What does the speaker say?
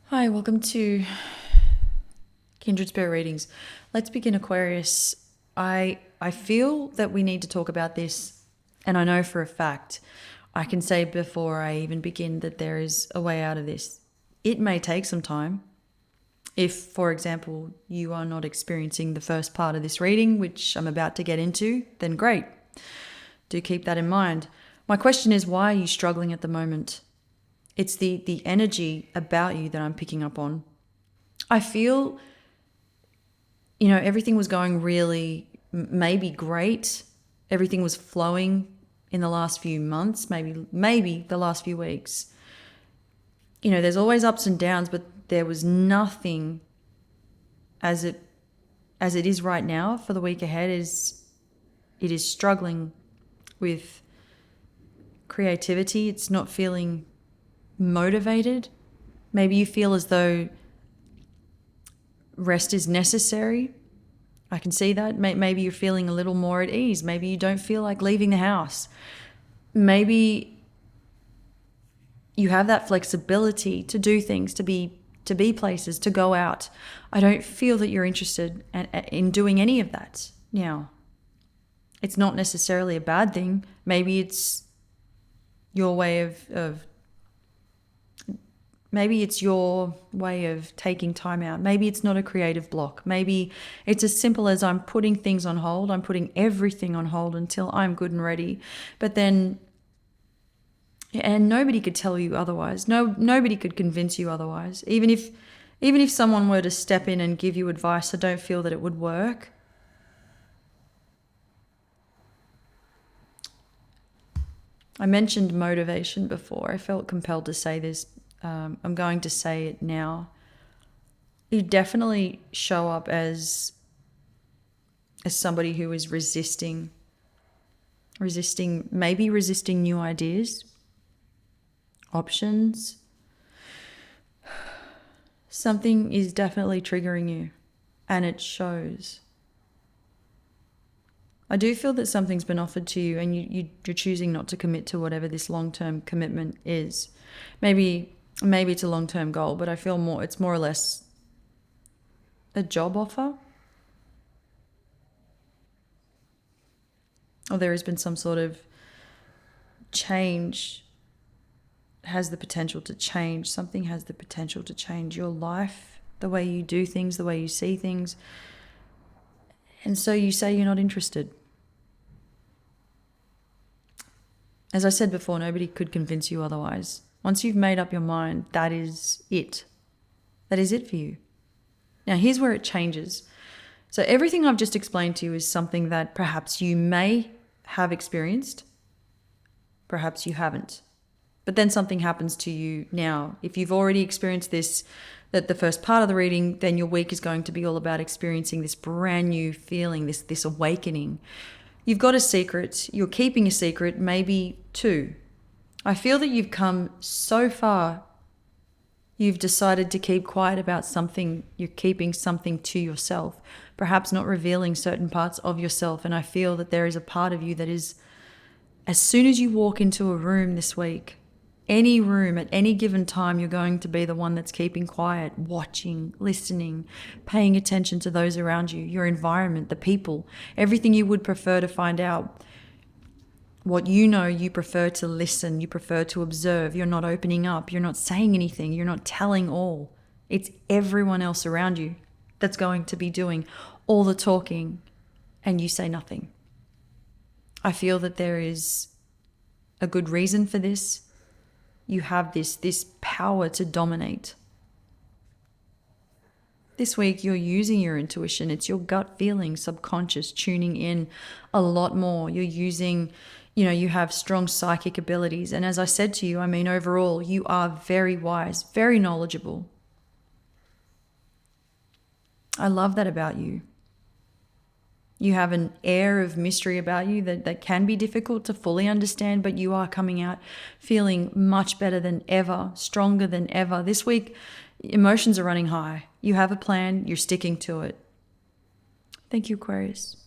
Hi, welcome to Kindred Spirit Readings. Let's begin, Aquarius. I feel that we need to talk about this, and I know for a fact, I can say before I even begin that there is a way out of this. It may take some time. If, for example, you are not experiencing the first part of this reading, which I'm about to get into, then great. Do keep that in mind. My question is, why are you struggling at the moment? It's the energy about you that I'm picking up on. I feel, everything was going really, maybe great. Everything was flowing in the last few months, maybe the last few weeks. There's always ups and downs, but there was nothing as it is right now for the week ahead. It is struggling with creativity. It's not feeling motivated. Maybe you feel as though rest is necessary. I can see that. Maybe you're feeling a little more at ease. Maybe you don't feel like leaving the house. Maybe you have that flexibility to do things, to be places, to go out. I don't feel that you're interested in doing any of that now. It's not necessarily a bad thing. Maybe it's your way of maybe it's your way of taking time out. Maybe it's not a creative block. Maybe it's as simple as I'm putting things on hold. I'm putting everything on hold until I'm good and ready. But then, and nobody could tell you otherwise. Nobody could convince you otherwise. Even if someone were to step in and give you advice, I don't feel that it would work. I mentioned motivation before. I felt compelled to say this. I'm going to say it now. You definitely show up as somebody who is resisting new ideas, options. Something is definitely triggering you, and it shows. I do feel that something's been offered to you, and you're choosing not to commit to whatever this long-term commitment is. Maybe it's a long-term goal, but I feel it's more or less a job offer. Or there has been some sort of change, has the potential to change. Something has the potential to change your life, the way you do things, the way you see things. And so you say you're not interested. As I said before, nobody could convince you otherwise. Once you've made up your mind, that is it. That is it for you. Now, here's where it changes. So everything I've just explained to you is something that perhaps you may have experienced, perhaps you haven't. But then something happens to you now. If you've already experienced this, that the first part of the reading, then your week is going to be all about experiencing this brand new feeling, this awakening. You've got a secret. You're keeping a secret, maybe two. I feel that you've come so far. You've decided to keep quiet about something. You're keeping something to yourself, perhaps not revealing certain parts of yourself. And I feel that there is a part of you that is, as soon as you walk into a room this week, any room at any given time, you're going to be the one that's keeping quiet, watching, listening, paying attention to those around you, your environment, the people, everything you would prefer to find out. What you prefer to listen, you prefer to observe. You're not opening up, you're not saying anything, you're not telling all. It's everyone else around you that's going to be doing all the talking, and you say nothing. I feel that there is a good reason for this. You have this power to dominate. This week you're using your intuition. It's your gut feeling, subconscious, tuning in a lot more. You're using, you have strong psychic abilities. And as I said to you, overall, you are very wise, very knowledgeable. I love that about you. You have an air of mystery about you that can be difficult to fully understand, but you are coming out feeling much better than ever, stronger than ever. This week, emotions are running high. You have a plan, you're sticking to it. Thank you, Aquarius.